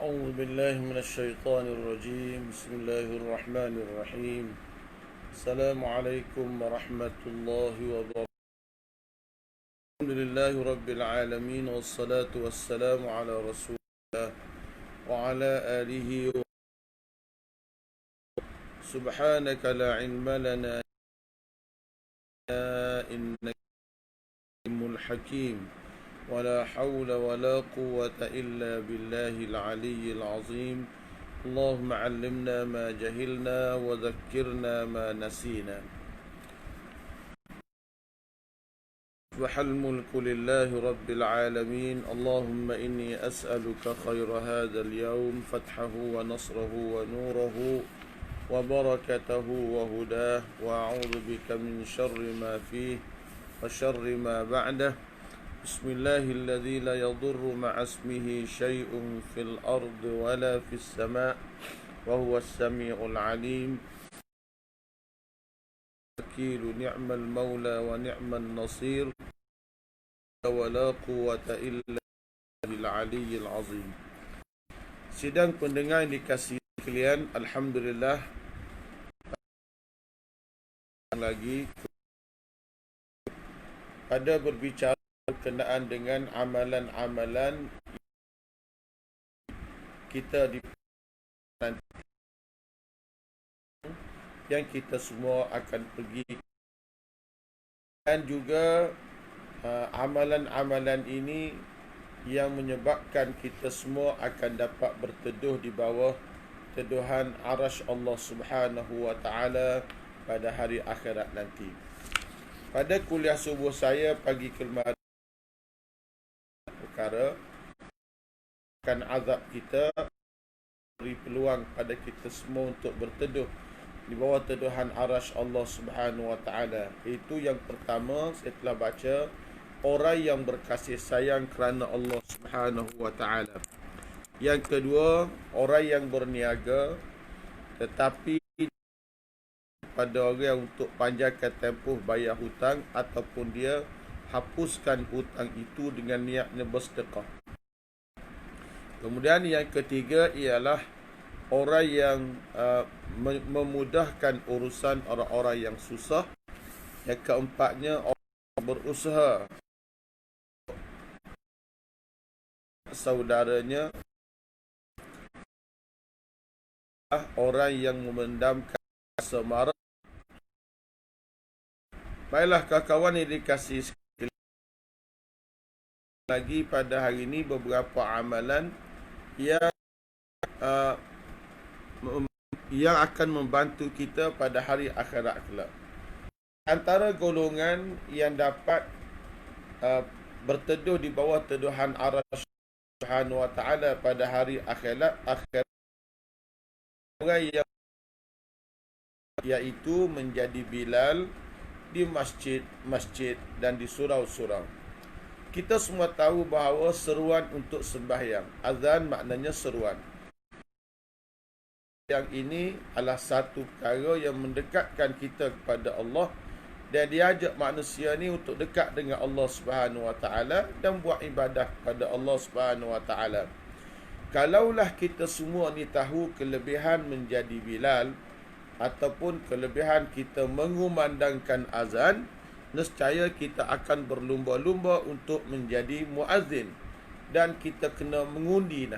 أعوذ بالله من الشيطان الرجيم. بسم الله الرحمن الرحيم. السلام عليكم ورحمة الله وبركاته. الحمد لله رب العالمين، والصلاة والسلام على رسول الله وعلى آله سبحانك لا علم لنا إنك الحكيم ولا حول ولا قوة إلا بالله العلي العظيم. اللهم علمنا ما جهلنا وذكرنا ما نسينا. أصبح الملك لله رب العالمين. اللهم إني أسألك خير هذا اليوم، فتحه ونصره ونوره وبركته وهداه، وأعوذ بك من شر ما فيه وشر ما بعده. بسم الله الذي لا يضر مع اسمه شيء في الأرض ولا في السماء وهو السميع العليم. وكيل نعم المولى ونعم النصير، ولا قوة إلا بالله العلي العظيم. Sidang pendengar yang dikasihi sekalian, alhamdulillah lagi pada berbicara berkenaan dengan amalan-amalan kita di yang kita semua akan pergi, dan juga amalan-amalan ini yang menyebabkan kita semua akan dapat berteduh di bawah teduhan arasy Allah Subhanahu wa taala pada hari akhirat nanti. Pada kuliah subuh saya pagi kemarin, perkara akan azab kita, beri peluang pada kita semua untuk berteduh di bawah teduhan arasy Allah Subhanahu wa taala. Itu yang pertama, saya telah baca, orang yang berkasih sayang kerana Allah Subhanahu wa taala. Yang kedua, orang yang berniaga tetapi pada orang untuk panjangkan tempoh bayar hutang, ataupun dia hapuskan hutang itu dengan niatnya bersedekah. Kemudian yang ketiga ialah orang yang memudahkan urusan orang-orang yang susah. Yang keempatnya, orang berusaha saudaranya, orang yang memendamkan rasa marah. Baiklah kawan-kawan yang dikasihi sekalian, lagi pada hari ini beberapa amalan yang akan membantu kita pada hari akhirat kelak. Antara golongan yang dapat berteduh di bawah teduhan arasy Subhanahu wa taala pada hari akhirat orang yang iaitu menjadi Bilal di masjid-masjid dan di surau-surau. Kita semua tahu bahawa seruan untuk sembahyang, azan maknanya seruan. Yang ini adalah satu perkara yang mendekatkan kita kepada Allah, dan diajak manusia ni untuk dekat dengan Allah Subhanahu wa taala dan buat ibadah kepada Allah Subhanahu wa taala. Kalaulah kita semua ni tahu kelebihan menjadi Bilal ataupun kelebihan kita mengumandangkan azan, nescaya kita akan berlumba-lumba untuk menjadi muazzin, dan kita kena mengundi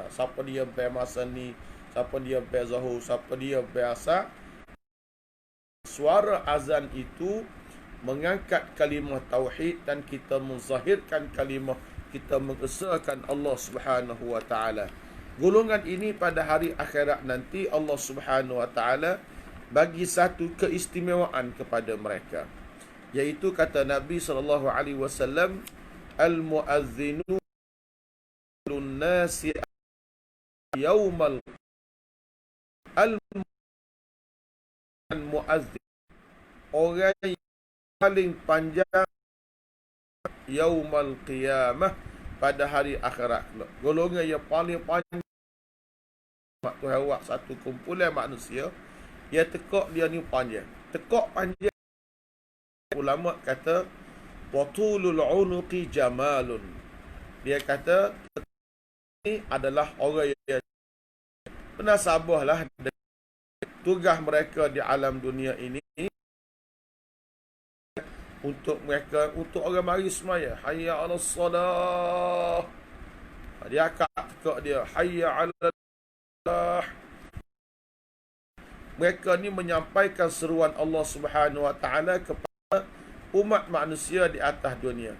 siapa dia bayar masa ni, siapa dia bayar zuhur, siapa dia bayar asar. Suara azan itu mengangkat kalimah tauhid, dan kita menzahirkan kalimah, kita mengesahkan Allah Subhanahu wa taala. Golongan ini pada hari akhirat nanti Allah Subhanahu wa taala bagi satu keistimewaan kepada mereka, iaitu kata Nabi sallallahu alaihi wasallam, al-muazzinu lun-nasi yaumal al-muazzin, orang yang paling panjang yaumal qiyamah, pada hari akhirat. Golongan yang paling panjang, Tuhan awak satu kumpulan manusia, dia tekak dia ni panjang. Tekak panjang, ulama kata watulul unuqi jamalun. Dia kata ini adalah orang yang Bernasabahlah tugas mereka di alam dunia ini untuk orang mari semaya. Hayya 'alas salah. Dia akak tekak dia. Hayya 'alal falah. Mereka ni menyampaikan seruan Allah Subhanahu Wa Taala kepada umat manusia di atas dunia.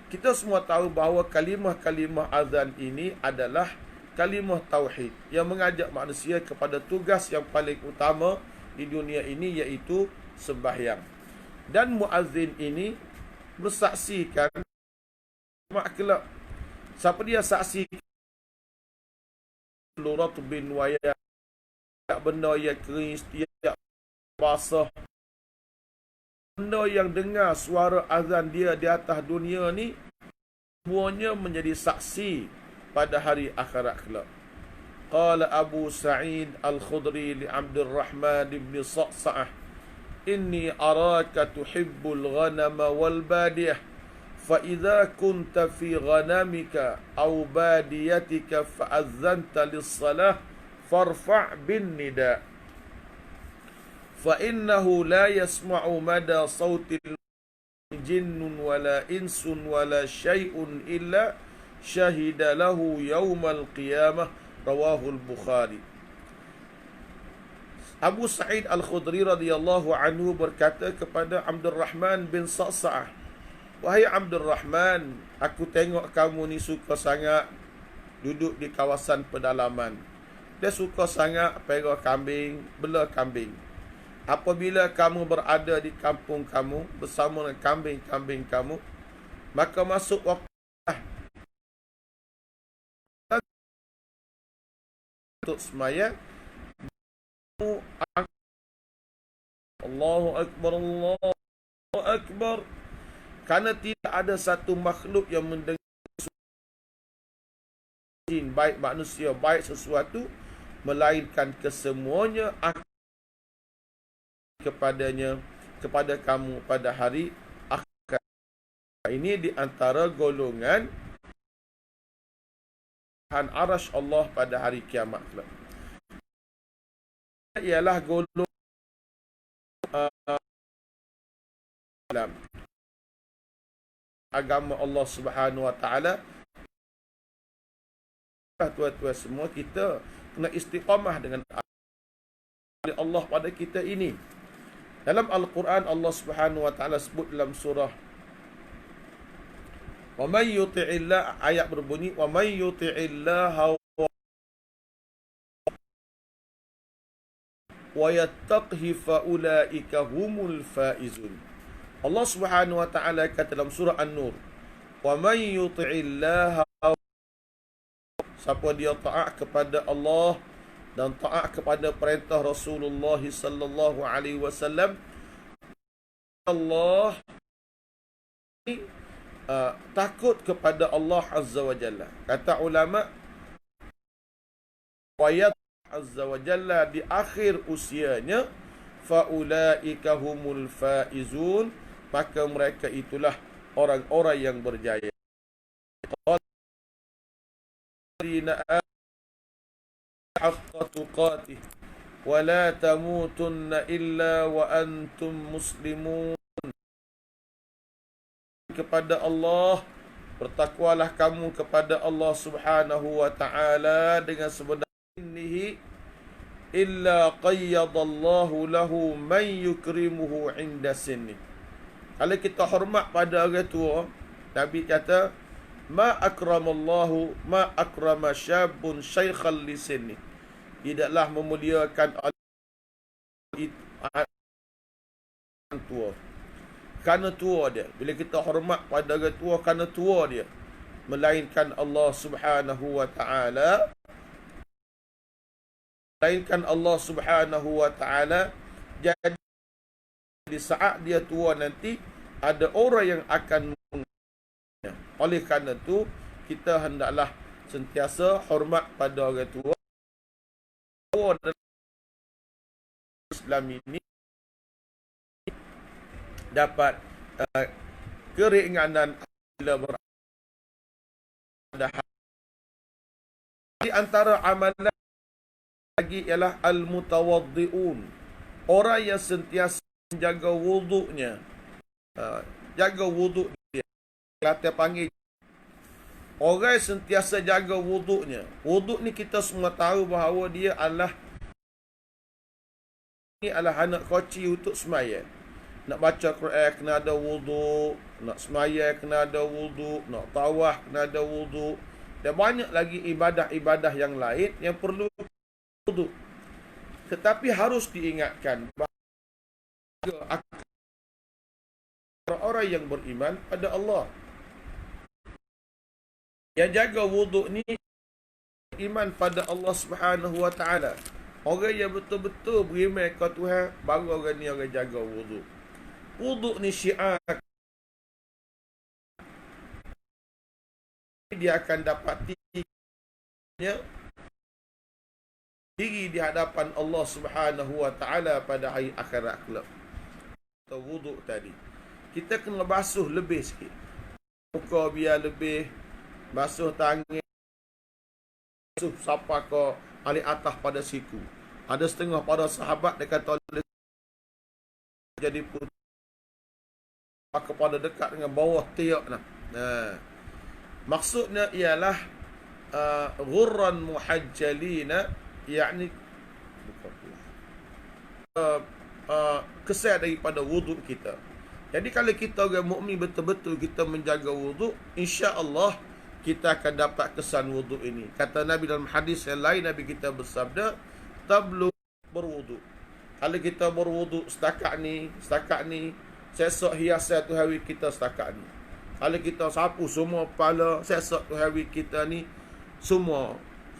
Kita semua tahu bahawa kalimah-kalimah azan ini adalah kalimah tauhid yang mengajak manusia kepada tugas yang paling utama di dunia ini, iaitu sembahyang. Dan muazzin ini bersaksikan kelak. Siapa dia saksi? Lurat bin waya, benda yang kering, setiap basah, benda yang dengar suara azan dia di atas dunia ni, semuanya menjadi saksi pada hari akhirat kelak. Qala Abu Sa'id Al-Khudri li Abdurrahman bin Sa'sa'ah, inni araka tuhibbul ghanama wal badiyah, fa idza kunta fi ghanamika aw badiyatika fa azanta lis-salah farfa' bin nida, fa innahu la yasma'u mada sautil jinnun wala insun wala syai'un illa syahida lahu yaumal qiyamah. Rawahul Bukhari. Abu Sa'id Al-Khudri radhiyallahu anhu berkata kepada Abdul Rahman bin Sa'sa'ah, wahai Abdul Rahman, aku tengok kamu ni suka sangat duduk di kawasan pedalaman. Dia suka sangat perah kambing, bela kambing. Apabila kamu berada di kampung kamu bersama dengan kambing-kambing kamu, maka masuk waktu untuk semaya, Allahu Akbar, Allahu Akbar, kerana tidak ada satu makhluk yang mendengar baik manusia baik sesuatu melainkan kesemuanya akan kepada kamu pada hari akhir. Ini di antara golongan arasy Allah pada hari kiamat. Ialah golongan agama Allah Subhanahu Wa Taala. Tuan-tuan semua, kita kena istiqamah dengan Allah pada kita ini. Dalam Al-Quran Allah Subhanahu Wa Taala sebut dalam surah wa may yuti'illah, ayat berbunyi wa may yuti'illah wa yattaqhi fa ulaika humul faizun. Allah Subhanahu Wa Taala kata dalam surah An-Nur, wa may yuti'illah, siapa dia taat kepada Allah dan taat kepada perintah Rasulullah sallallahu alaihi wasallam, Allah takut kepada Allah Azza wa Jalla. Kata ulama, ayat Azza wa Jalla di akhir usianya, faulaika humul faizun, maka mereka itulah orang-orang yang berjaya. haqqa tuqatih wa la tamutunna illa wa antum muslimun. Kepada Allah, bertakwalah kamu kepada Allah Subhanahu wa taala dengan sebenar ini, illa qayyadallahu lahu man yukrimuhu inda sinni. Kalau kita hormat pada orang tua, Nabi kata, ma akramallahu ma akrama syabun syaikhan li sinni. Tidaklah memuliakan orang tua kerana tua dia. Bila kita hormat pada orang tua kerana tua dia, melainkan Allah Subhanahu wa taala, jadi di saat dia tua nanti ada orang yang akan mengurusnya. Oleh kerana itu, kita hendaklah sentiasa hormat pada orang tua. Islam ini dapat keringanan bila berada di antara amalan lagi ialah al-mutawaddi'un. Orang yang sentiasa menjaga wuduknya. Jaga wuduk dia. Kelantan panggil. Orang yang sentiasa jaga wuduknya. Wuduk ni kita semua tahu bahawa dia adalah anak kunci untuk semaya. Nak baca Quran kena ada wuduk, nak semaya kena ada wuduk, nak tawaf kena ada wuduk. Dan banyak lagi ibadah-ibadah yang lain yang perlu wuduk. Tetapi harus diingatkan bahawa orang yang beriman pada Allah. Yang jaga wuduk ni iman pada Allah Subhanahu wa taala. Orang yang betul-betul beriman kepada Tuhan, baru orang ni orang jaga wuduk. Wuduk ni syiar. Dia akan dapati diri di hadapan Allah Subhanahu wa taala pada hari akhirat kelak. Wuduk tadi. Kita kena basuh lebih sikit. Muka biar lebih, basuh tangan, basuh sampai ke alik atas pada siku. Ada setengah pada sahabat dia kata jadi putih kepada dekat dengan bawah tiak nah. Maksudnya ialah ghurran muhajjalina, yakni kesan daripada wuduk kita. Jadi kalau kita orang mukmin betul-betul kita menjaga wuduk, insya-Allah kita akan dapat kesan wuduk ini. Kata Nabi dalam hadis yang lain, Nabi kita bersabda, tablu berwuduk. Kalau kita berwuduk setakat ni, sesok hias satu hari kita setakat ni. Kalau kita sapu semua kepala, sesok tu hari kita ni, semua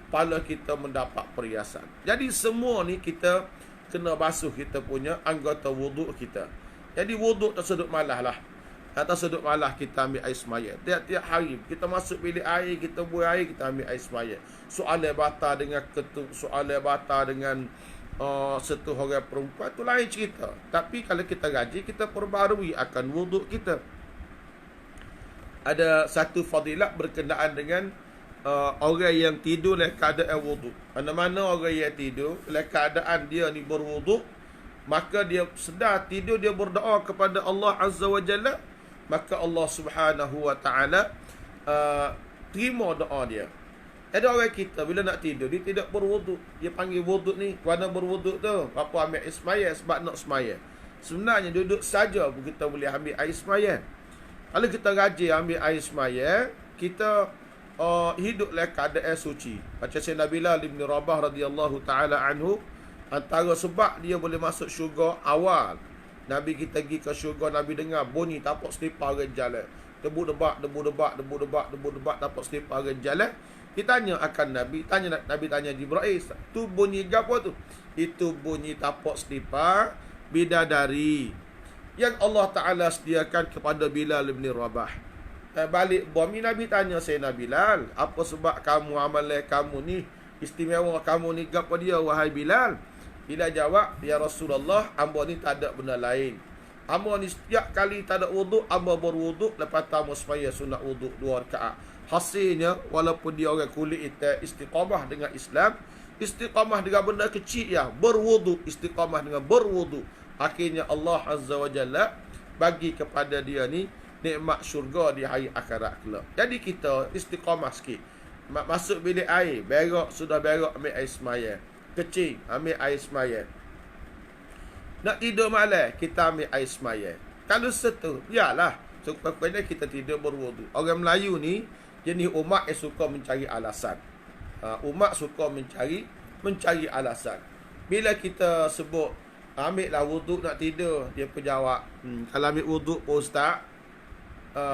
kepala kita mendapat perhiasan. Jadi semua ni kita kena basuh kita punya anggota wuduk kita. Jadi wuduk tak sedut malah lah. Atau sedut malah kita ambil air semaya. Tiap-tiap hari kita masuk bilik air, kita buang air, kita ambil air semaya. Soalan batal dengan soalan batal dengan satu orang perempuan tu lain cerita. Tapi kalau kita rajin, kita perbarui akan wuduk kita. Ada satu fadilat berkenaan dengan orang yang tidur dalam keadaan wuduk. Mana-mana orang yang tidur dalam keadaan dia ni berwuduk, maka dia sedar tidur, dia berdoa kepada Allah Azza wa Jalla, maka Allah Subhanahu wa taala terima doa dia. Ada orang kita bila nak tidur dia tidak berwuduk. Dia panggil wuduk ni, kerana berwuduk tu apa ambil air semaya sebab nak semaya. Sebenarnya duduk saja pun kita boleh ambil air semaya. Kalau kita rajin ambil air semaya, kita hidup dalam keadaan suci. Macam Sayyidina Bilal bin Rabah radhiyallahu taala anhu, antara sebab dia boleh masuk syurga awal, Nabi kita pergi ke syurga, Nabi dengar bunyi tapak selipar orang jalan. Debu-debak, tapak selipar orang jalan. Ditanya akan Nabi, Nabi tanya Jibril, tu bunyi apa tu? Itu bunyi tapak selipar bidadari yang Allah Ta'ala sediakan kepada Bilal bin Rabah. Balik bumi, Nabi tanya Sayyidina Bilal, apa sebab kamu amalan kamu ni istimewa, kamu ni apa dia wahai Bilal? Bilal jawab, ya Rasulullah, hamba ni tak ada benda lain. Hamba ni setiap kali tak ada wuduk, hamba berwuduk, lepas tamu semaya sunat wuduk 2 rakaat. Hasilnya, walaupun dia orang kulit hitam, istiqamah dengan Islam, istiqamah dengan benda kecil ya, berwuduk, istiqamah dengan berwuduk. Akhirnya Allah Azza wa Jalla bagi kepada dia ni nikmat syurga di hari akhirat kelak. Jadi kita istiqamah sikit. Masuk bilik air, berak, sudah berak ambil air semaya. Kecil, ambil air semaya. Nak tidur malam, kita ambil air semaya. Kalau setu, biarlah. Sekurang-kurangnya kita tidur berwuduk. Orang Melayu ni, jenis umat yang suka mencari alasan. Umat suka mencari alasan. Bila kita sebut, ambil lah wuduk nak tidur, dia pun jawab, kalau ambil wuduk pun ustaz,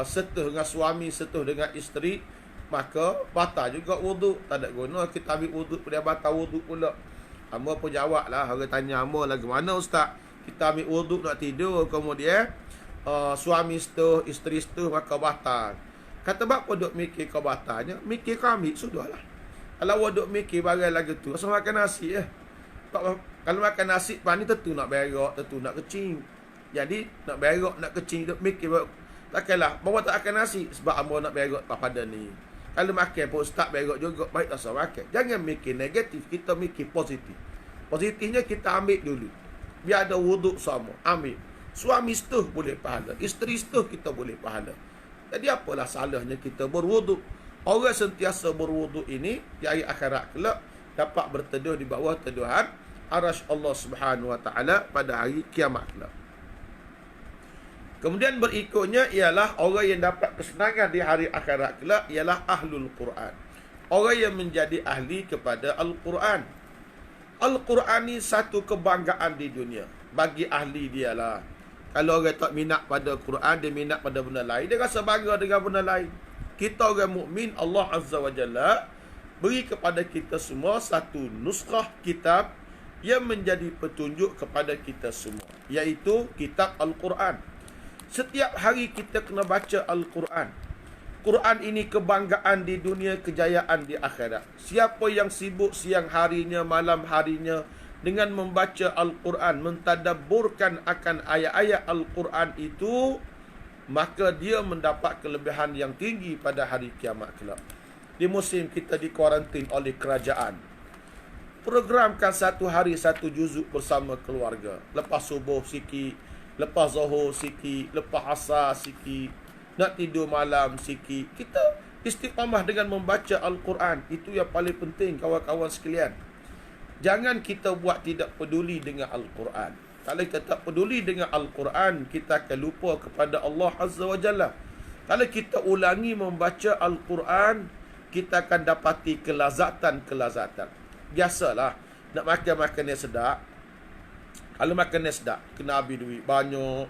setuh dengan suami, setuh dengan isteri, maka batal juga wuduk. Tak ada guna kita ambil wuduk, dia batal wuduk pula. Hamba pun jawab lah, orang tanya hamba lah, gimana ustaz, kita ambil wuduk nak tidur, kemudian suami setuh, isteri setuh, maka batal. Kata bapa duk mikir kau batalnya, mikir kau ambil, sudahlah. Kalau awak duk mikir barang lagi tu, asal makan nasi Kalau makan nasi, pani tentu nak berak, tentu nak kecing. Jadi, nak berak, nak kecing, duk mikir. Takkanlah, bawa tak akan nasi, sebab hamba nak berak pada ni. Kalau makan pun ustaz berak juga, baik tak salah makan. Jangan mikir negatif, kita mikir positif. Positifnya kita ambil dulu. Biar ada wuduk sama, ambil. Suami setuh boleh pahala, isteri setuh kita boleh pahala. Jadi apalah salahnya kita berwuduk. Orang sentiasa berwuduk ini di hari akhirat kelak dapat berteduh di bawah teduhan arasy Allah Subhanahu wa taala pada hari kiamat kelak. Kemudian berikutnya ialah orang yang dapat kesenangan di hari akhirat kelak ialah ahlul Quran. Orang yang menjadi ahli kepada Al-Quran. Al-Quran ni satu kebanggaan di dunia. Bagi ahli dia lah. Kalau orang tak minat pada Quran, dia minat pada benda lain, dia rasa bangga dengan benda lain. Kita orang mukmin, Allah Azza wa Jalla beri kepada kita semua satu nuskhah kitab yang menjadi petunjuk kepada kita semua, iaitu kitab Al-Quran. Setiap hari kita kena baca Al-Quran. Quran ini kebanggaan di dunia, kejayaan di akhirat. Siapa yang sibuk siang harinya, malam harinya dengan membaca Al-Quran, mentadabburkan akan ayat-ayat Al-Quran itu, maka dia mendapat kelebihan yang tinggi pada hari kiamat kelak. Di musim kita dikuarantin oleh kerajaan, programkan satu hari satu juzuk bersama keluarga. Lepas subuh sikit, lepas zuhur sikit, lepas asar sikit, nak tidur malam sikit. Kita istiqamah dengan membaca Al-Quran. Itu yang paling penting, kawan-kawan sekalian. Jangan kita buat tidak peduli dengan Al-Quran. Kalau kita tak peduli dengan Al-Quran, kita akan lupa kepada Allah Azza wa Jalla. Kalau kita ulangi membaca Al-Quran, kita akan dapati kelazatan-kelazatan. Biasalah, nak makan yang sedap. Kalau makan yang sedap, kena habis duit banyak,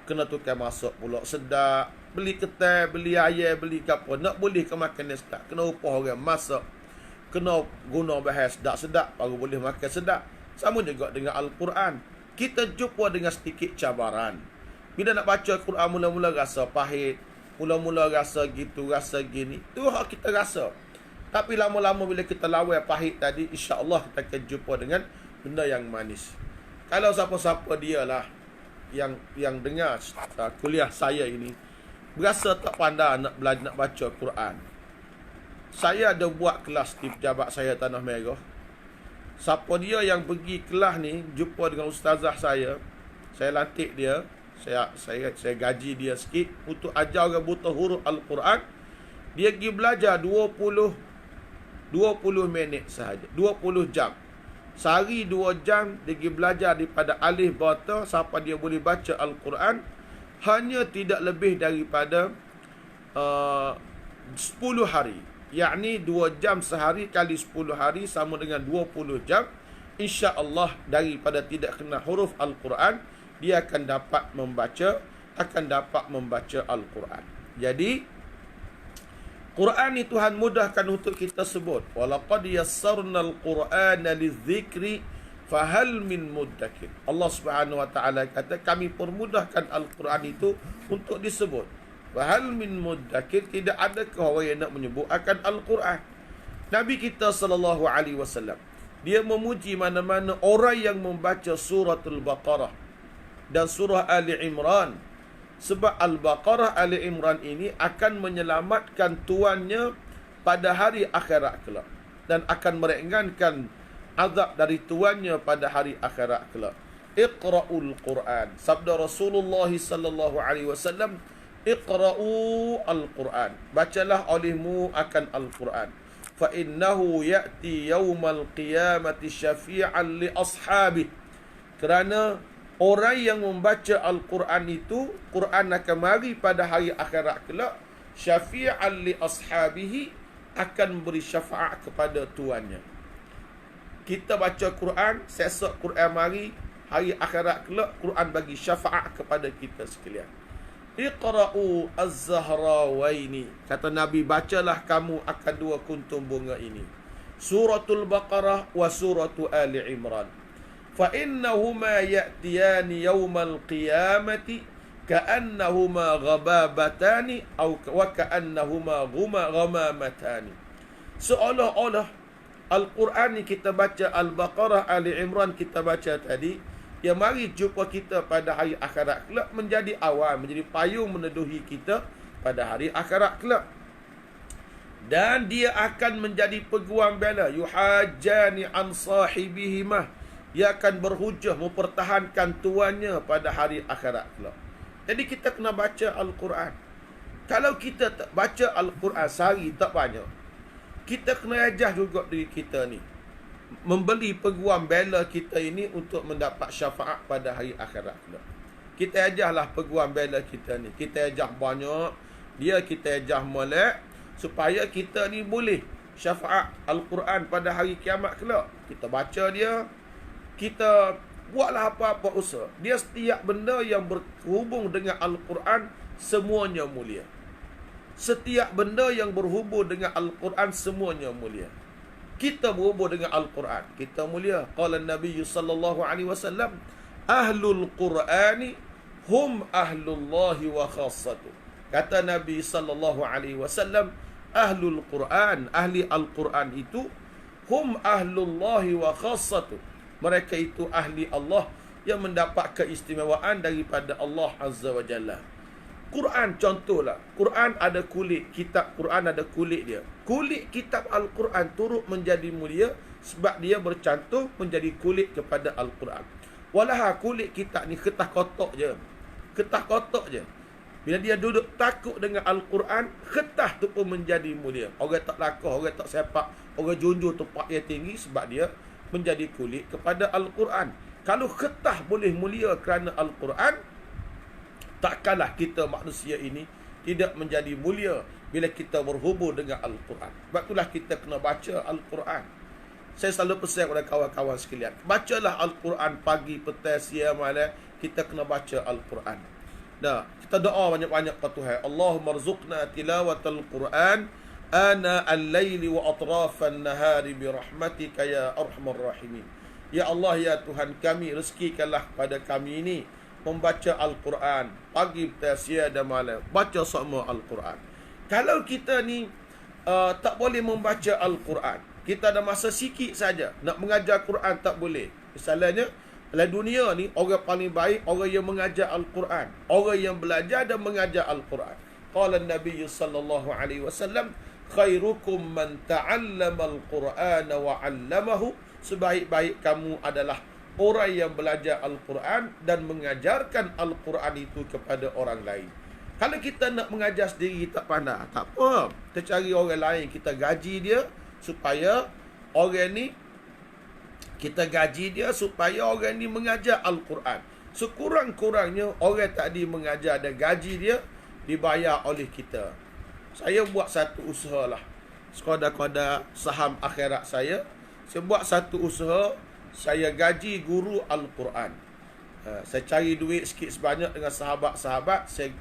kena tukar masuk pula sedap, beli ketai, beli ayam, beli apa. Nak boleh ke makan yang sedap, kena upah orang masak, kena guna bahan sedap-sedap baru boleh makan sedap. Sama juga dengan Al-Quran. Kita jumpa dengan sedikit cabaran. Bila nak baca Al-Quran, mula-mula rasa pahit, mula-mula rasa gitu, rasa gini. Itu hak kita rasa. Tapi lama-lama bila kita lawan pahit tadi, insya-Allah kita akan jumpa dengan benda yang manis. Kalau siapa-siapa dia lah yang dengar kuliah saya ini, berasa tak pandai nak belajar, nak baca Quran. Saya ada buat kelas di pejabat saya Tanah Merah. Siapa dia yang pergi kelas ni, jumpa dengan ustazah saya lantik dia, saya gaji dia sikit untuk ajar orang buta huruf Al-Quran. Dia pergi belajar 20 minit sahaja, 20 jam. Sehari 2 jam dia pergi belajar daripada alif bata sampai dia boleh baca Al-Quran. Hanya tidak lebih daripada 10 hari. Yakni 2 jam sehari kali 10 hari sama dengan 20 jam. InsyaAllah daripada tidak kena huruf Al-Quran, dia akan dapat membaca Al-Quran. Jadi Quran ni Tuhan mudahkan untuk kita sebut. Walaqad yassarnal Qur'ana lidzikri fahal min muddakir. Allah Subhanahu wa taala kata, kami permudahkan Al-Quran itu untuk disebut. Fahal min muddakir, tidak ada orang yang nak menyebut akan Al-Quran. Nabi kita sallallahu alaihi wasallam, dia memuji mana-mana orang yang membaca suratul Baqarah dan surah Ali Imran. Sebab Al-Baqarah, Ali Imran ini akan menyelamatkan tuannya pada hari akhirat kelak, dan akan meringankan azab dari tuannya pada hari akhirat kelak. Iqra'ul Quran. Sabda Rasulullah sallallahu alaihi wasallam, Iqra'u Al-Quran. Bacalah olehmu akan Al-Quran. Fa innahu ya'ti yawmal qiyamati syafi'an li ashabih. Kerana orang yang membaca Al-Quran itu, Quran akan mari pada hari akhirat kelak, syafi'an li ashabihi, akan beri syafaat kepada tuannya. Kita baca Quran, sesok Quran mari, hari akhirat kelak, Quran bagi syafaat kepada kita sekalian. Iqra'u az-Zahrawaini. Kata Nabi, bacalah kamu akan 2 kuntum bunga ini. Suratul Baqarah wa suratul Ali Imran. Fa innahuma ya'tiyani yawmal qiyamati ka'annahuma ghababatani wa ka'annahuma ghamamatani. Seolah-olah Al-Quran ni kita baca, Al-Baqarah, Ali Imran kita baca tadi, yang mari jumpa kita pada hari akhirat kelak menjadi awan, menjadi payung meneduhi kita pada hari akhirat kelak. Dan dia akan menjadi peguam bela. Yuhajjani an sahibihimah. Dia akan berhujah mempertahankan tuannya pada hari akhirat pula. Jadi kita kena baca Al-Quran. Kalau kita tak baca Al-Quran sehari tak banyak, kita kena ajar juga diri kita ni, membeli peguam bela kita ini untuk mendapat syafaat pada hari akhirat pula. Kita ajarlah peguam bela kita ni. Kita ajar banyak. Kita ajar molek supaya kita ni boleh syafaat Al-Quran pada hari kiamat kelak. Kita baca dia, kita buatlah apa-apa usaha. Dia setiap benda yang berhubung dengan Al-Quran semuanya mulia. Setiap benda yang berhubung dengan Al-Quran semuanya mulia. Kita berhubung dengan Al-Quran, kita mulia. Qala Nabi sallallahu alaihi wasallam, ahlul Qur'ani hum ahlullahi wa khassatuh. Kata Nabi sallallahu alaihi wasallam, ahlul Quran, ahli Al-Quran itu hum ahlullahi wa khassatuh. Mereka itu ahli Allah yang mendapat keistimewaan daripada Allah Azza wa Jalla. Quran contohlah. Quran ada kulit, kitab Quran ada kulit dia. Kulit kitab Al-Quran turut menjadi mulia sebab dia bercantum menjadi kulit kepada Al-Quran. Walah kulit kitab ni ketah kotak je. Ketah kotak je. Bila dia duduk takut dengan Al-Quran, ketah tu pun menjadi mulia. Orang tak lakah, orang tak sepak, orang junjung tempat dia tinggi sebab dia menjadi kulit kepada Al-Quran. Kalau ketah boleh mulia kerana Al-Quran, takkanlah kita manusia ini tidak menjadi mulia bila kita berhubung dengan Al-Quran. Sebab itulah kita kena baca Al-Quran. Saya selalu pesan kepada kawan-kawan sekalian, bacalah Al-Quran pagi, petang, siang, malam. Kita kena baca Al-Quran. Nah, kita doa banyak-banyak kepada Tuhan. Allahumma rzuqna tilawatal Quran ana al-laili wa atrafan nahari bi rahmatika ya arhamar rahimin. Ya Allah, ya Tuhan kami, rezekikanlah pada kami ini membaca Al-Quran pagi, petang, siang dan malam. Baca semua Al-Quran. Kalau kita ni tak boleh membaca Al-Quran, kita ada masa sikit saja nak mengajar Quran tak boleh. Misalnya dalam dunia ni, orang paling baik orang yang mengajar Al-Quran, orang yang belajar dan mengajar Al-Quran. Qala Nabi sallallahu alaihi wasallam, khairukum man ta'allama Al-Qur'ana wa 'allamahu. Sebaik-baik kamu adalah orang yang belajar Al-Quran dan mengajarkan Al-Quran itu kepada orang lain. Kalau kita nak mengajar sendiri tak pandai, tak apa. Kita cari orang lain, kita gaji dia supaya orang ni, kita gaji dia supaya orang ni mengajar Al-Quran. Sekurang-kurangnya orang tadi mengajar dan gaji dia dibayar oleh kita. Saya buat satu usaha lah. Sekadar-kadar saham akhirat saya buat satu usaha. Saya gaji guru Al-Quran. Saya cari duit sikit sebanyak dengan sahabat-sahabat. Saya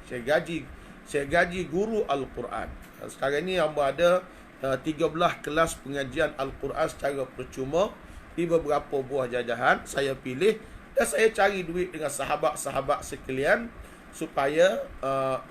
gaji guru Al-Quran. Sekarang ni hamba ada 13 kelas pengajian Al-Quran secara percuma di beberapa buah jajahan. Saya pilih dan saya cari duit dengan sahabat-sahabat sekalian supaya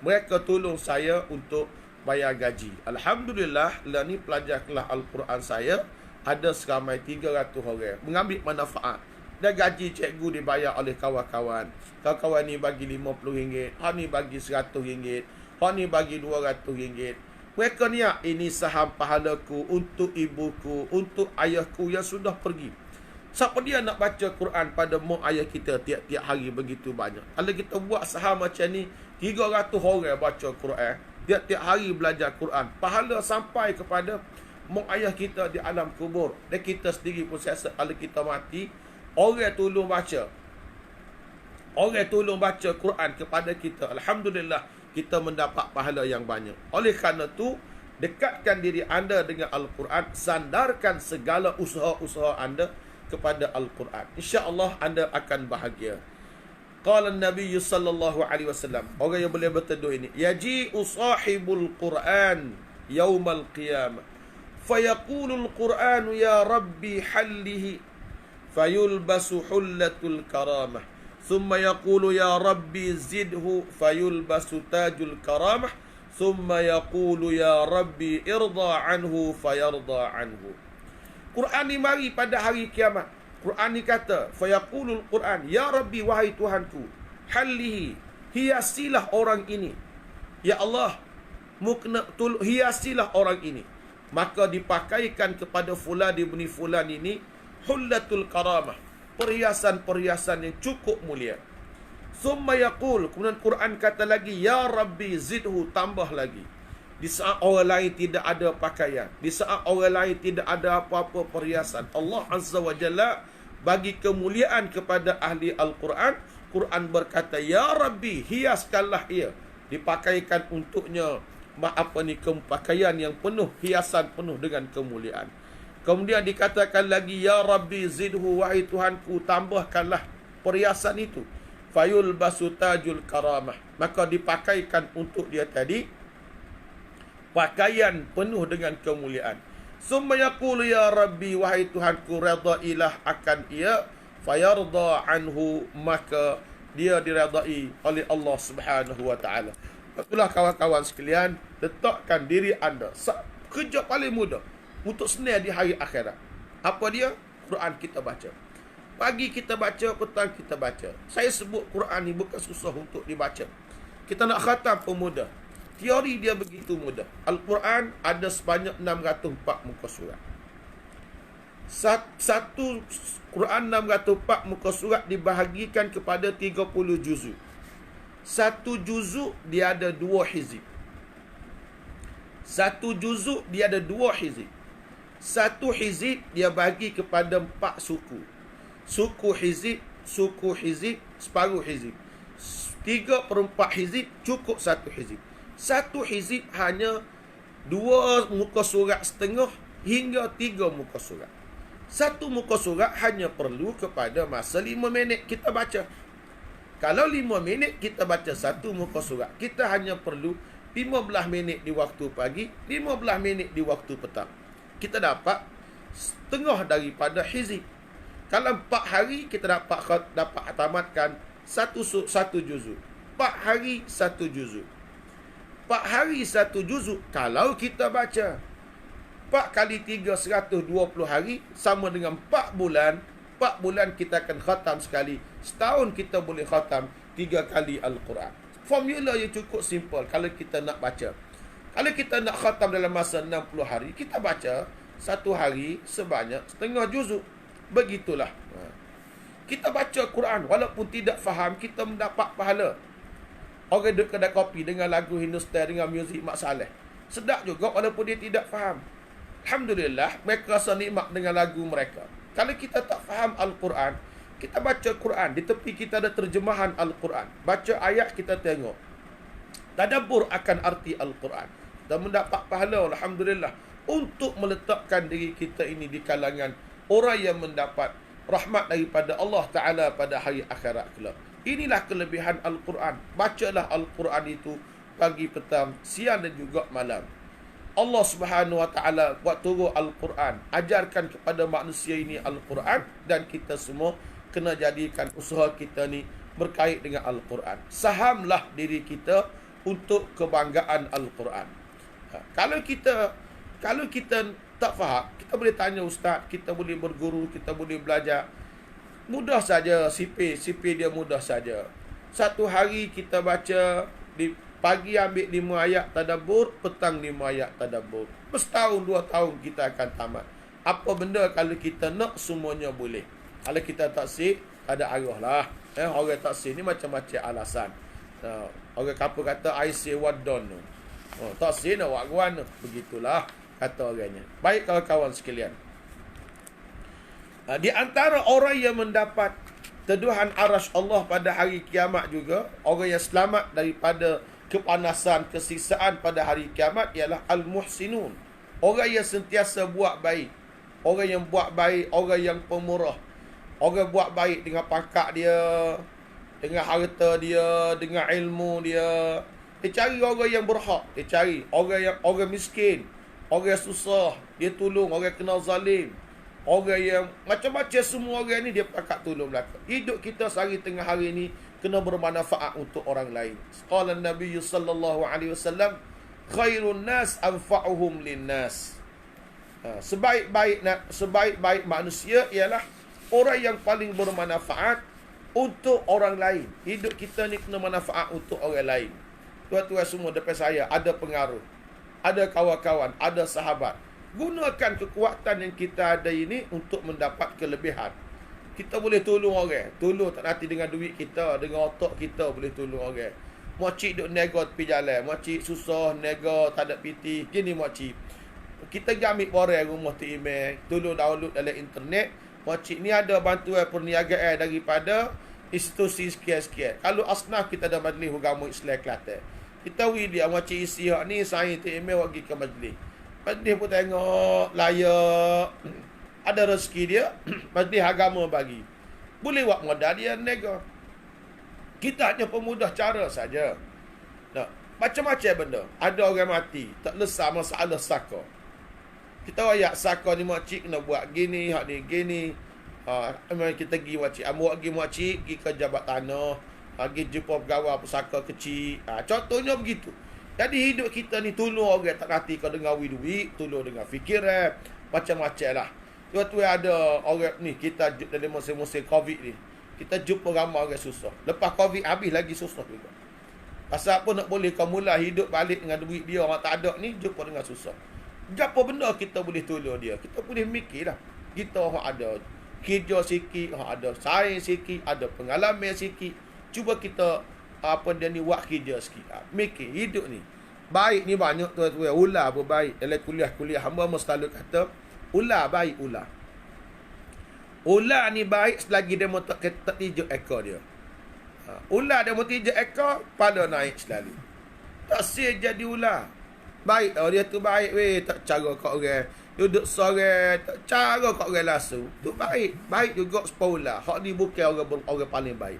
mereka tolong saya untuk bayar gaji. Alhamdulillah, lah ni pelajar kelas Al-Quran saya ada seramai 300 orang mengambil manfaat. Dan gaji cikgu dibayar oleh kawan-kawan. Kawan-kawan ni bagi RM50, hak ni bagi RM100, hak ni bagi RM200. Mereka niat ini saham pahalaku untuk ibuku, untuk ayahku yang sudah pergi. Siapa dia nak baca Quran pada mak ayah kita tiap-tiap hari begitu banyak. Kalau kita buat saham macam ni, 300 orang baca Quran, tiap-tiap hari belajar Quran, pahala sampai kepada mak ayah kita di alam kubur. Dan kita sendiri pun siasat kalau kita mati, orang tolong baca. Orang tolong baca Quran kepada kita. Alhamdulillah, kita mendapat pahala yang banyak. Oleh kerana itu, dekatkan diri anda dengan Al-Quran. Sandarkan segala usaha-usaha anda kepada Al-Quran. InsyaAllah anda akan bahagia. Qala Nabi sallallahu alaihi wasallam, orang yang boleh berteduh ini, yaji'u sahibul Quran yaumal qiyamah fayaqulul Quranu ya Rabbi hallihi fayulbasu hullatul karamah thumma yaqulu ya Rabbi zidhu fayulbasu tajul karamah thumma yaqulu ya Rabbi irda anhu fayarda anhu. Quran ni mari pada hari kiamat. Quran ni kata, fayaqulul Quran, ya Rabbi, wahai Tuhanku, hallihi, hiasilah orang ini. Ya Allah, hiasilah orang ini. maka dipakaikan kepada fulan ibni fulan ini hullatul karamah, perhiasan-perhiasan yang cukup mulia. Summa yaqul, kemudian Quran kata lagi, ya Rabbi zidhu, tambah lagi. Di saat orang lain tidak ada pakaian, di saat orang lain tidak ada apa-apa perhiasan, Allah Azza wa Jalla bagi kemuliaan kepada ahli Al-Quran. Quran berkata, ya Rabbi, hiaskanlah ia, dipakaikan untuknya pakaian yang penuh, hiasan penuh dengan kemuliaan. Kemudian dikatakan lagi, ya Rabbi zidhu, wahai Tuhanku, tambahkanlah perhiasan itu. Fayul basutajul karamah, maka dipakaikan untuk dia tadi pakaian penuh dengan kemuliaan. Summa yaqulu, ya Rabbi, wahai Tuhanku, redailah akan ia. Fayarda anhu, maka dia diredai oleh Allah Subhanahu wa taala. Itulah kawan-kawan sekalian, letakkan diri anda kerja paling mudah untuk senar di hari akhirat. Apa dia? Quran kita baca. Pagi kita baca, petang kita baca. Saya sebut Quran ni bukan susah untuk dibaca. Kita nak khatam pun mudah. Teori dia begitu mudah. Al-Quran ada sebanyak 604 muka surat. Satu Quran 604 muka surat dibahagikan kepada 30 juzuk. Satu juzuk dia ada 2 hizib. Satu juzuk dia ada 2 hizib. Satu hizib dia bagi kepada 4 suku. Suku hizib, separuh hizib. 3/4 hizib, cukup satu hizib. Satu hizib hanya 2 muka surat setengah hingga 3 muka surat. Satu muka surat hanya perlu kepada masa 5 minit kita baca. Kalau 5 minit kita baca satu muka surat, kita hanya perlu 15 minit di waktu pagi, 15 minit di waktu petang. Kita dapat setengah daripada hizib. Kalau 4 hari kita dapat tamatkan satu juzuk. 4 hari satu juzuk. 4 hari satu juzuk. Kalau kita baca 4 kali 3 120 hari, sama dengan 4 bulan. 4 bulan kita akan khatam sekali. Setahun kita boleh khatam 3 kali Al-Quran. Formula yang cukup simple kalau kita nak baca. Kalau kita nak khatam dalam masa 60 hari, kita baca satu hari sebanyak setengah juzuk. Begitulah. Kita baca Quran walaupun tidak faham, kita mendapat pahala. Orang duduk kedai kopi dengan lagu Hindustan, dengan muzik Mak Saleh, sedap juga walaupun dia tidak faham. Alhamdulillah, mereka rasa nikmat dengan lagu mereka. Kalau kita tak faham Al-Quran, kita baca Quran, di tepi kita ada terjemahan Al-Quran. Baca ayat, kita tengok, tadabbur akan arti Al-Quran, dan mendapat pahala, alhamdulillah, untuk meletakkan diri kita ini di kalangan orang yang mendapat rahmat daripada Allah Ta'ala pada hari akhirat kelak. Inilah kelebihan Al-Quran. Bacalah Al-Quran itu pagi, petang, siang dan juga malam. Allah Subhanahu Wa Ta'ala buat turun Al-Quran, ajarkan kepada manusia ini Al-Quran, dan kita semua kena jadikan usaha kita ni berkait dengan Al-Quran. Sahamlah diri kita untuk kebanggaan Al-Quran. Kalau kita tak faham, kita boleh tanya ustaz, kita boleh berguru, kita boleh belajar. Mudah saja, sipir dia mudah saja. Satu hari kita baca, di pagi ambil 5 ayat tadabbur, petang 5 ayat tadabbur. Setahun 2 tahun kita akan tamat. Apa benda kalau kita nak semuanya boleh. Kalau kita tak sip, ada arah lah. Orang tak sip ni macam-macam alasan. Orang kapal kata I say what done. Tak sip nak buat guan. Begitulah kata orangnya. Baik kawan-kawan sekalian, di antara orang yang mendapat teduhan arasy Allah pada hari kiamat juga, orang yang selamat daripada kepanasan, kesiksaan pada hari kiamat, ialah al-muhsinun. Orang yang sentiasa buat baik. Orang yang buat baik, orang yang pemurah. Orang buat baik dengan pangkat dia, dengan harta dia, dengan ilmu dia. Dia cari orang yang berhak. Dia cari orang miskin, orang yang susah, dia tolong. Orang yang kena zalim, orang yang macam-macam, semua orang ni dia pakat tolong belaka. Hidup kita sehari tengah hari ni kena bermanfaat untuk orang lain. Qala Nabi sallallahu alaihi wasallam, khairun nas anfa'uhum linnas. Sebaik-baik manusia ialah orang yang paling bermanfaat untuk orang lain. Hidup kita ni kena manfaat untuk orang lain. Tuan-tuan semua, depan saya ada pengaruh, ada kawan-kawan, ada sahabat. Gunakan kekuatan yang kita ada ini untuk mendapat kelebihan. Kita boleh tolong orang. Tolong tak nanti dengan duit kita, dengan otak kita boleh tolong orang. Makcik duk nego tepi jalan. Makcik susah nego tak ada piti. Gini makcik. Kita ambil borang rumah tu email. Tolong download dalam internet. Makcik ni ada bantuan perniagaan daripada institusi sekian-sekian. Kalau asnaf kita ada majlis agama Islam Kelantan. Kita wui dia makcik isi hak ni saya tu email pergi ke majlis. Majlis pun tengok layak. Ada rezeki dia. Majlis agama bagi. Boleh buat modal dia nego. Kita hanya pemudah cara saja. Nah, macam-macam benda. Ada orang mati. Tak lesah masalah saka. Kita wayak saka ni makcik kena buat gini. Hak ni gini. Kita pergi makcik. Buat pergi makcik. Pergi ke jabat tanah. Pergi jumpa pegawai pusaka kecil. Contohnya begitu. Jadi hidup kita ni tolong orang tak hati kau dengar duit, tolong dengan fikiran, macam-macam lah. Waktu ada orang ni, kita dalam musim-musim Covid ni, kita jumpa ramai orang susah. Lepas Covid habis lagi susah juga. Pasal apa nak boleh kau mula hidup balik dengan duit dia, orang tak ada ni, jumpa dengan susah. Apa benda kita boleh tolong dia? Kita boleh mikir lah. Kita orang ada kerja sikit, orang ada sains sikit, ada pengalaman sikit. Cuba kita apa dia ni buat kerja sikit. Mikir hidup ni. Baik ni banyak tuan-tuan. Ular pun baik. Dalam kuliah hamba selalu kata ular baik ular. Ular ni baik selagi dia mau tak tijuk ekor dia. Ular dia mau tijuk ekor, kepala naik selalu. Tak sia jadi ular. Baik tau dia tu baik weh. Tak cara kat orang. Duduk sore. Tak cara kat orang lasu. Tu baik. Baik juga sepuluh ular. Hak ni bukan orang paling baik.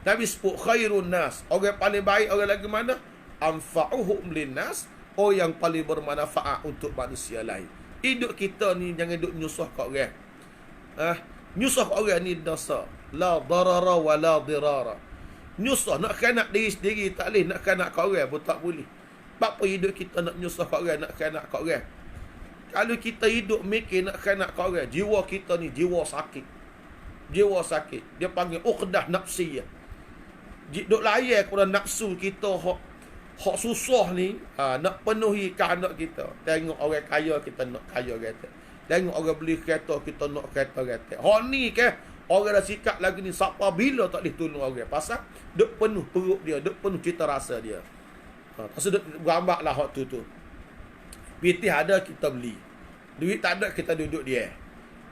Nabi sebut khairun nas. Orang paling baik orang lagi mana? Anfa'uhum linnas. Orang yang paling bermanfaat untuk manusia lain. Hidup kita ni jangan duduk nyusah kat orang. Nyusah kat orang ni dosa. La darara wa la dirara. Nyusah nak kanak diri sendiri tak boleh. Nak kanak kat orang pun tak boleh. Apa hidup kita nak nyusah kat orang, nak kanak kat orang. Kalau kita hidup mikir nak kanak kat orang, jiwa kita ni jiwa sakit. Jiwa sakit. Dia panggil uqdah nafsiyah. Duk layan kepada nafsu kita hak susah ni, nak penuhi kehendak kita. Tengok orang kaya kita nak kaya kereta. Tengok orang beli kereta kita nak kereta. Hak ni ke orang dah sikap lagi ni siapa bila tak boleh tolong orang. Pasal duk penuh perut dia, duk penuh cita rasa dia. Pasal duk gambar lah hak tu. Pitih ada kita beli. Duit tak ada kita duduk dia.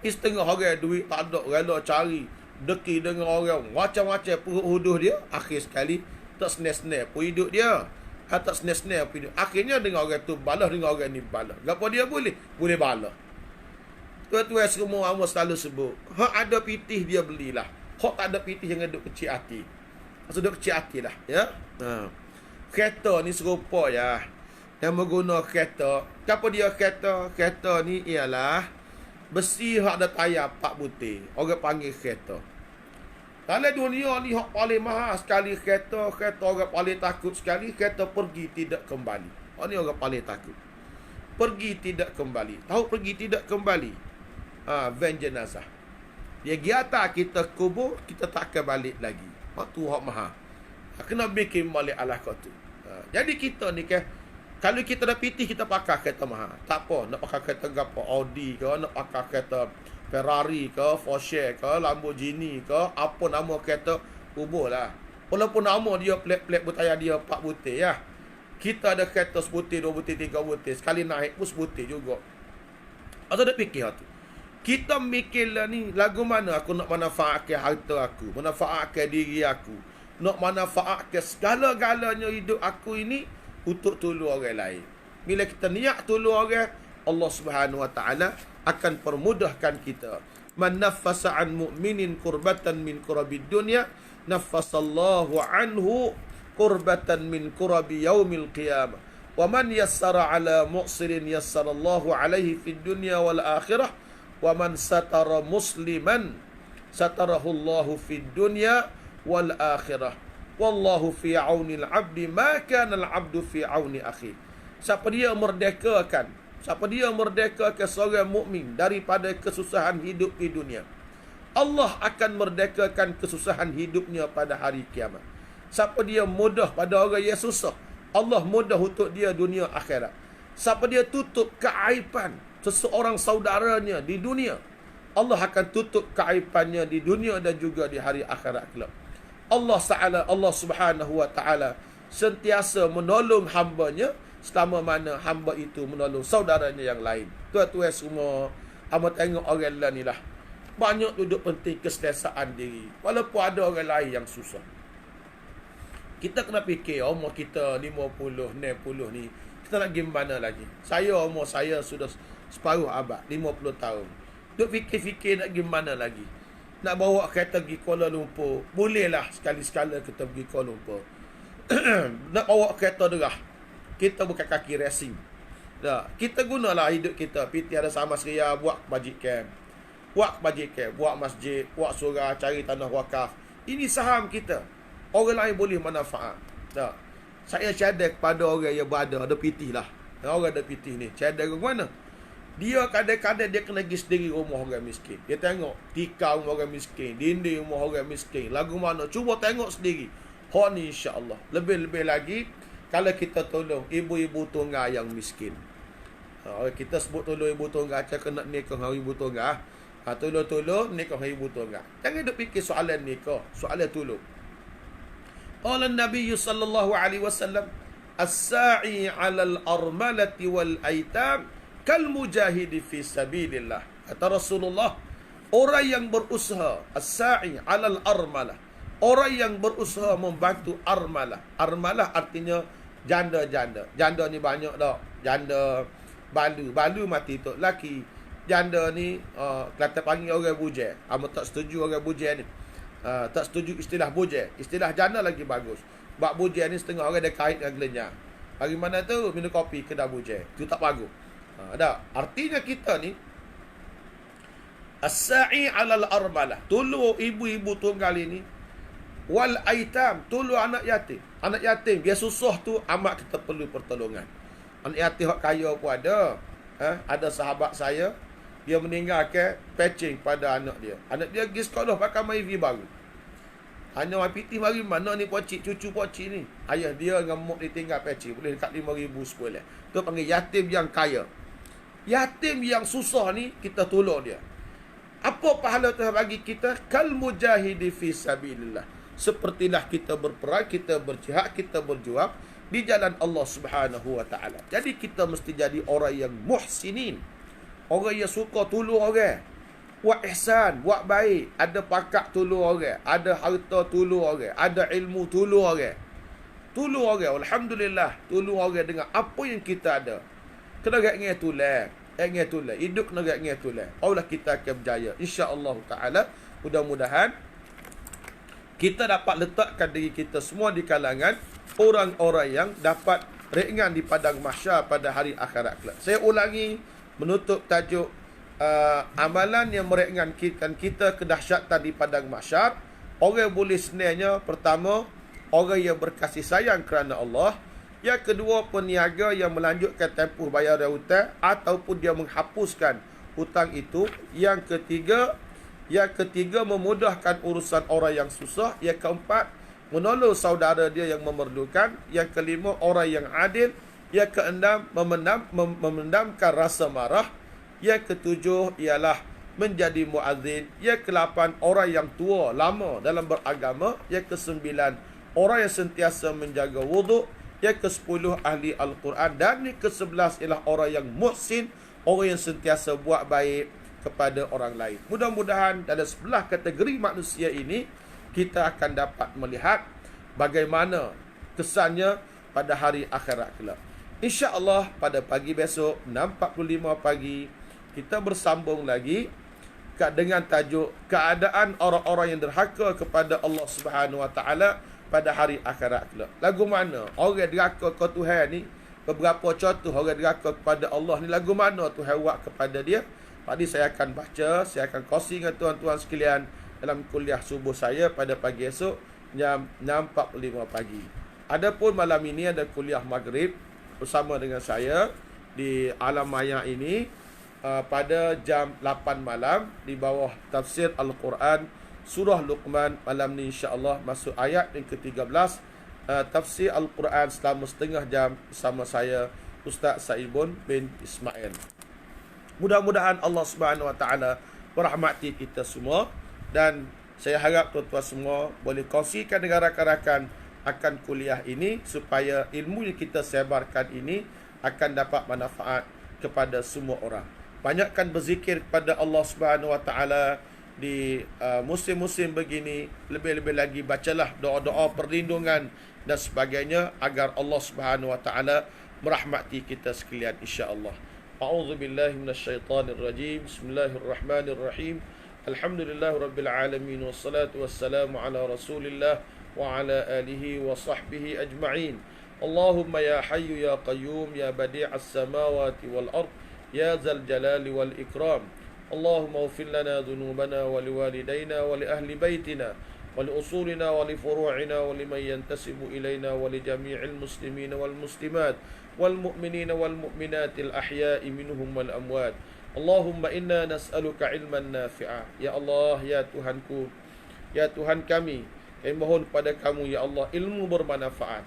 Setengah orang duit tak ada, rela cari deki dengan orang macam-macam perut huduh dia, akhir sekali tak senes-senes pun hidup dia. Tak senes-senes pun hidup. Akhirnya dengan orang tu balas, dengan orang ni balas. Gapo dia boleh balas. Tuan-tuan semua Amos selalu sebut, hak ada pitih dia belilah. Hak tak ada pitih jangan duk kecil hati. Maksud duk kecil hati lah, ya. Kereta ni serupa ya. Yang menggunakan kereta, apa dia kereta? Kereta ni ialah besi hak ada tayar 4 butir. Orang panggil kereta. Dalam dunia ni hak paling mahal sekali kereta. Kereta orang paling takut sekali. Kereta pergi tidak kembali. Hak ni orang paling takut. Pergi tidak kembali. Tahu pergi tidak kembali? Van jenazah. Dia giata kita kubur, kita tak akan balik lagi. Hak tu hak mahal. Kena bikin balik alah kau tu. Jadi kita ni ke, kalau kita dah pitih, kita pakai kereta mahal. Tak apa, nak pakai kereta apa? Audi ke, nak pakai kereta Ferrari ke, Porsche ke, Lamborghini ke, apa nama kereta, ubah lah. Walaupun nama dia, plek-plek bertayar dia 4 butir ya. Kita ada kereta 1 butir, 2 butir, 3 butir. Sekali naik pun 1 butir juga. Atau dah fikir tu. Kita mikirlah ni, lagu mana aku nak manfaatkan harta aku, manfaatkan diri aku, nak manfaatkan segala-galanya hidup aku ini untuk tolong orang lain. Bila kita niat tolong orang, Allah Subhanahu Wa Taala akan permudahkan kita. Man naffasa an mu'minin kurbatan min kurabi dunya, naffasallahu anhu kurbatan min kurabi yaumil qiyamah. Wa man yassara ala mu'sirin yassarallahu alaihi fid dunya wal akhirah. Wa man satara musliman satarahu Allahu fid dunya wal akhirah. Wallahu fi auni al-'abdi ma kana al-'abdu fi auni akhi. Siapa dia merdekakan seorang mukmin daripada kesusahan hidup di dunia, Allah akan merdekakan kesusahan hidupnya pada hari kiamat. Siapa dia mudah pada orang yang susah, Allah mudah untuk dia dunia akhirat. Siapa dia tutup keaiban seseorang saudaranya di dunia, Allah akan tutup keaibannya di dunia dan juga di hari akhirat kelak. Allah Subhanahu wa taala sentiasa menolong hamba-Nya selama mana hamba itu menolong saudaranya yang lain. Tuan-tuan semua, hamba tengok orang lain ni lah, banyak duduk penting keselesaan diri, walaupun ada orang lain yang susah. Kita kena fikir, umur kita 50, 60 ni, kita nak pergi mana lagi? Umur saya sudah separuh abad, 50 tahun. Duk fikir-fikir nak pergi mana lagi? Nak bawa kereta pergi Kuala Lumpur, bolehlah sekali-sekala kita pergi Kuala Lumpur. Nak bawa kereta derah, kita bukan kaki racing. Dah, kita gunalah hidup kita. PT ada sama seria, buat bajikan, buat masjid, buat surah, cari tanah wakaf. Ini saham kita. Orang lain boleh manfaat. Dah, saya cadang kepada orang yang berada, ada PT lah. Orang ada PT ni, cadang ke mana? Dia kadang-kadang dia kena pergi sendiri rumah orang miskin. Dia tengok tikar rumah orang miskin, dinding rumah orang miskin, lagu mana, cuba tengok sendiri. Ni insya-Allah. Lebih-lebih lagi kalau kita tolong ibu-ibu tunggal yang miskin. Kita sebut tolong ibu tunggal, macam kena nikah dengan ibu tunggal. Tolong nikah dengan ibu tunggal. Jangan duk fikir soalan nikah, soalan tolong. Qala Nabi sallallahu alaihi wasallam, "As-sa'i 'alal armalati wal aitam kal mujahidi fi sabilillah." Kata Rasulullah, orang yang berusaha, as-sa'i 'alal armalah, orang yang berusaha membantu armalah. Armalah artinya janda-janda. Janda ni banyak dah. Janda balu mati tu laki. Janda ni kata panggil orang bujang. Amo tak setuju orang bujang ni. Tak setuju istilah bujang. Istilah janda lagi bagus. Bab bujang ni setengah orang dah kait dengan gelenyang. Bagaimana tu? Minum kopi kedai bujang. Itu tak bagus. Ada. Artinya kita ni as-sa'i 'alal armalah. Tolong ibu-ibu tunggal ini. Wal aitam, tolong anak yatim. Anak yatim dia susah tu amat kita perlu pertolongan. Anak yatim hak kaya pun ada. Ada sahabat saya, dia meninggalkan patching pada anak dia. Anak dia pergi sekolah pakai MyV baru. Hanya PT mari mana ni pocik, cucu pocik ni. Ayah dia dengan mak dia tinggal patching. Boleh dekat 5,000 sekolah. Tu panggil yatim yang kaya. Yatim yang susah ni kita tolong dia. Apa pahala Tuhan bagi kita? Kal mujahidi fi sabilillah. Sepertilah kita berperang, kita berjihad, kita berjuang di jalan Allah Subhanahu wa taala. Jadi kita mesti jadi orang yang muhsinin. Orang yang suka tolong orang. Buat ihsan, buat baik. Ada pakat tolong orang, ada harta tolong orang, ada ilmu tolong orang. Tolong orang, alhamdulillah, tolong orang dengan apa yang kita ada. Kena ingat tulah. Ingat tulah. Hidup kena ingat tulah. Allah kita akan berjaya. Insya-Allah taala, mudah-mudahan kita dapat letakkan diri kita semua di kalangan orang-orang yang dapat ringan di padang mahsyar pada hari akhirat kelak. Saya ulangi menutup tajuk amalan yang meringankan kita kedahsyatan di padang mahsyar. Orang boleh senangnya, pertama, orang yang berkasih sayang kerana Allah. Yang kedua, peniaga yang melanjutkan tempoh bayaran hutang ataupun dia menghapuskan hutang itu. Yang ketiga memudahkan urusan orang yang susah. Yang keempat, menolong saudara dia yang memerlukan. Yang kelima, orang yang adil. Yang keenam, memendamkan rasa marah. Yang ketujuh ialah menjadi muazzin. Yang ke-8, orang yang tua lama dalam beragama. Yang ke-9, orang yang sentiasa menjaga wuduk. Yang ke-10, ahli Al-Quran. Dan yang ke-11 ialah orang yang muhsin, orang yang sentiasa buat baik kepada orang lain. Mudah-mudahan dalam sebelah kategori manusia ini kita akan dapat melihat bagaimana kesannya pada hari akhirat kelak. Insya-Allah pada pagi besok 6.45 pagi kita bersambung lagi dengan tajuk keadaan orang-orang yang derhaka kepada Allah Subhanahu wa taala pada hari akhirat kelak. Lagu mana? Orang derhaka kepada Tuhan ni, beberapa contoh orang derhaka kepada Allah ni, lagu mana Tuhan buat kepada dia? Tadi saya akan baca, saya akan kongsi dengan tuan-tuan sekalian dalam kuliah subuh saya pada pagi esok jam 6.45 pagi. Adapun malam ini ada kuliah maghrib bersama dengan saya di Alam Maya ini pada jam 8 malam di bawah tafsir Al-Quran surah Luqman. Malam ni insya-Allah masuk ayat yang ke-13, tafsir Al-Quran selama setengah jam bersama saya Ustaz Saibun bin Ismail. Mudah-mudahan Allah Subhanahu Wa Taala merahmati kita semua, dan saya harap tuan-tuan semua boleh kongsikan dengan rakan-rakan akan kuliah ini supaya ilmu yang kita sebarkan ini akan dapat manfaat kepada semua orang. Banyakkan berzikir kepada Allah Subhanahu Wa Taala di musim-musim begini. Lebih-lebih lagi bacalah doa-doa perlindungan dan sebagainya agar Allah Subhanahu Wa Taala merahmati kita sekalian insya-Allah. A'udzu billahi minasyaitonir rajim. Bismillahirrahmanirrahim. Alhamdulillahirabbil alamin wassalatu wassalamu ala Rasulillah wa ala alihi wa sahbihi ajma'in. Allahumma ya hayyu ya qayyum ya badi'as samawati wal ard ya zal jalali wal ikram. اللهم اغفر لنا ذنوبنا ولوالدينا ولأهل بيتنا ولأصولنا ولفروعنا ولمن ينتسب إلينا ولجميع المسلمين والمسلمات والمؤمنين والمؤمنات الأحياء منهم والأموات. اللهم إنا نسألك علما نافعا. Ya Allah, ya Tuhanku, ya Tuhan kami mohon kepada kamu ya Allah ilmu bermanfaat,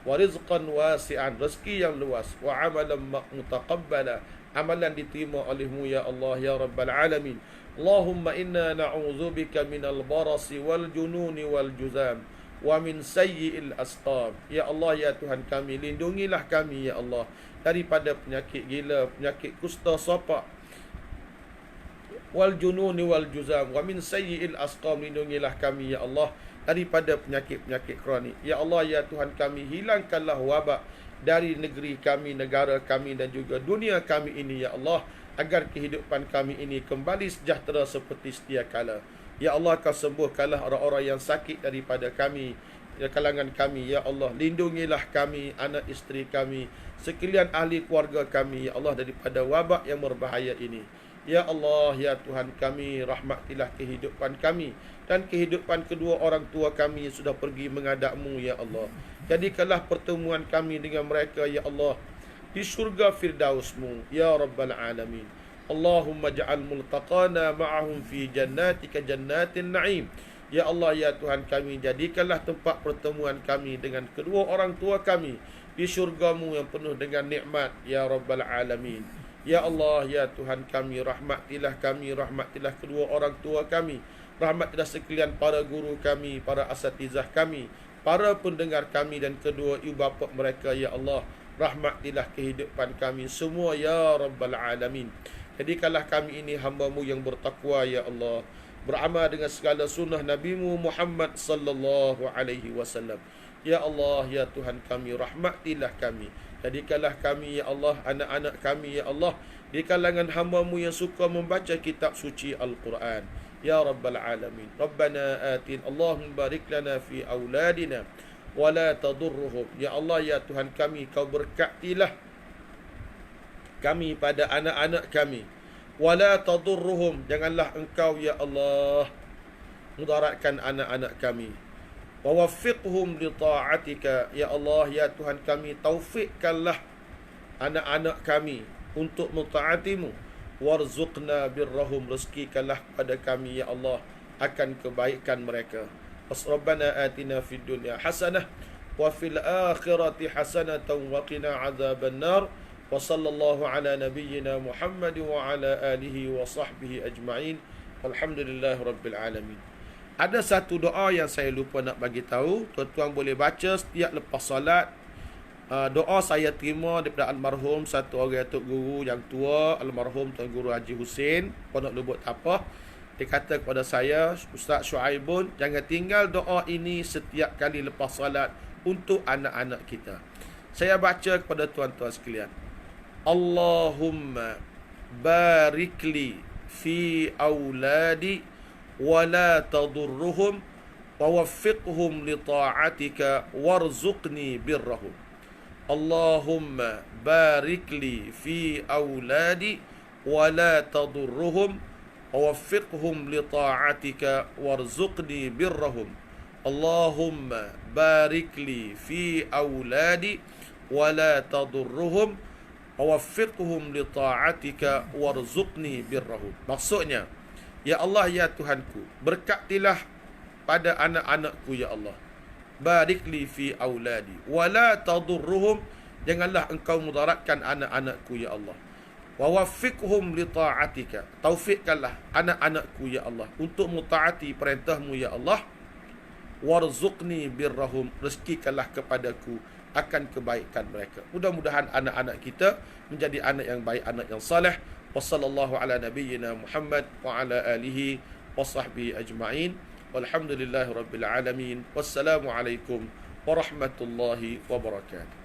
wa rizqan wasi'an, rezeki yang luas, wa amalan mutaqabbala, amalan diterima olehmu ya Allah ya Rabbal Alamin. Allahumma inna na'udzubika minal barasi wal jununi wal juzam wa min sayyi'il asqam. Ya Allah ya Tuhan kami, lindungilah kami ya Allah daripada penyakit gila, penyakit kusta sapak, wal jununi wal juzam wa min sayyi'il asqam, lindungilah kami ya Allah daripada penyakit-penyakit kronik. Ya Allah ya Tuhan kami, hilangkanlah wabak dari negeri kami, negara kami dan juga dunia kami ini ya Allah, agar kehidupan kami ini kembali sejahtera seperti sedia kala. Ya Allah, kau sembuhkanlah orang-orang yang sakit daripada kami, kalangan kami ya Allah. Lindungilah kami, anak isteri kami, sekalian ahli keluarga kami ya Allah daripada wabak yang berbahaya ini. Ya Allah ya Tuhan kami, rahmatilah kehidupan kami dan kehidupan kedua orang tua kami yang sudah pergi menghadap-Mu ya Allah. Jadikanlah pertemuan kami dengan mereka ya Allah di syurga Firdaus-Mu ya Rabbal Alamin. Allahumma ja'al multaqana ma'ahum fi jannatika jannatin na'im. Ya Allah ya Tuhan kami, jadikanlah tempat pertemuan kami dengan kedua orang tua kami di syurga-Mu yang penuh dengan nikmat ya Rabbal Alamin. Ya Allah ya Tuhan kami, rahmatilah kami, rahmatilah kedua orang tua kami, rahmatilah sekalian para guru kami, para asatizah kami, para pendengar kami dan kedua ibu bapa mereka ya Allah. Rahmatilah kehidupan kami semua ya Rabbal Alamin. Jadikanlah kami ini hamba-Mu yang bertakwa ya Allah, beramal dengan segala sunnah Nabi-Mu Muhammad sallallahu alaihi wasallam. Ya Allah ya Tuhan kami, rahmatilah kami. Jadikanlah kami ya Allah, anak-anak kami ya Allah di kalangan hamba-Mu yang suka membaca kitab suci Al-Quran ya Rabbal Alamin. Rabbana atin, Allahumma barik lana fi auladina wa la tadurruhum. Ya Allah ya Tuhan kami, kau berkatilah kami pada anak-anak kami, wa la tadurruhum, janganlah engkau ya Allah mudaratkan anak-anak kami. Wa waffiqhum li ta'atika, ya Allah ya Tuhan kami, taufikkanlah anak-anak kami untuk mentaati-Mu. Warzuqna birrahum, rezekikanlah pada kami ya Allah akan kebaikan mereka. Rabbana atina fid dunya hasanah wa fil akhirati hasanatan wa qina adzaban nar. Wa sallallahu ala nabiyyina Muhammad wa ala alihi wa sahbihi ajma'in. Alhamdulillahirabbil alamin. Ada satu doa yang saya lupa nak bagi tahu, tuan-tuan boleh baca setiap lepas solat. Doa saya terima daripada almarhum satu orang Tok Guru yang tua, almarhum Tuan Guru Haji Hussein, Pondok Lubuk Tapah. Dia kata kepada saya, Ustaz Syuaibun, jangan tinggal doa ini setiap kali lepas solat untuk anak-anak kita. Saya baca kepada tuan-tuan sekalian. Allahumma barikli fi auladi wa la tadurruhum wa waffiqhum li ta'atika warzuqni birrahum. Allahumma barik li fi auladi wa la tadurruhum wa waffiqhum li ta'atika warzuqni birrahum. Allahumma barik li fi auladi wa la tadurruhum wa waffiqhum li ta'atika warzuqni birrahum. Maksudnya, ya Allah ya Tuhanku, berkatilah pada anak-anakku ya Allah. Barik li fi auladi wa la tadurruhum, janganlah engkau mudaratkan anak-anakku ya Allah. Wa waffiqhum li ta'atika. Taufikkanlah anak-anakku ya Allah untuk mentaati perintahmu ya Allah. Warzuqni birrahum. Rezekikanlah kepadaku akan kebaikan mereka. Mudah-mudahan anak-anak kita menjadi anak yang baik, anak yang saleh. Wassallallahu ala nabiyyina Muhammad wa ala alihi wa sahbihi ajma'in. Walhamdulillahi rabbil alamin. Wassalamualaikum warahmatullahi wabarakatuh.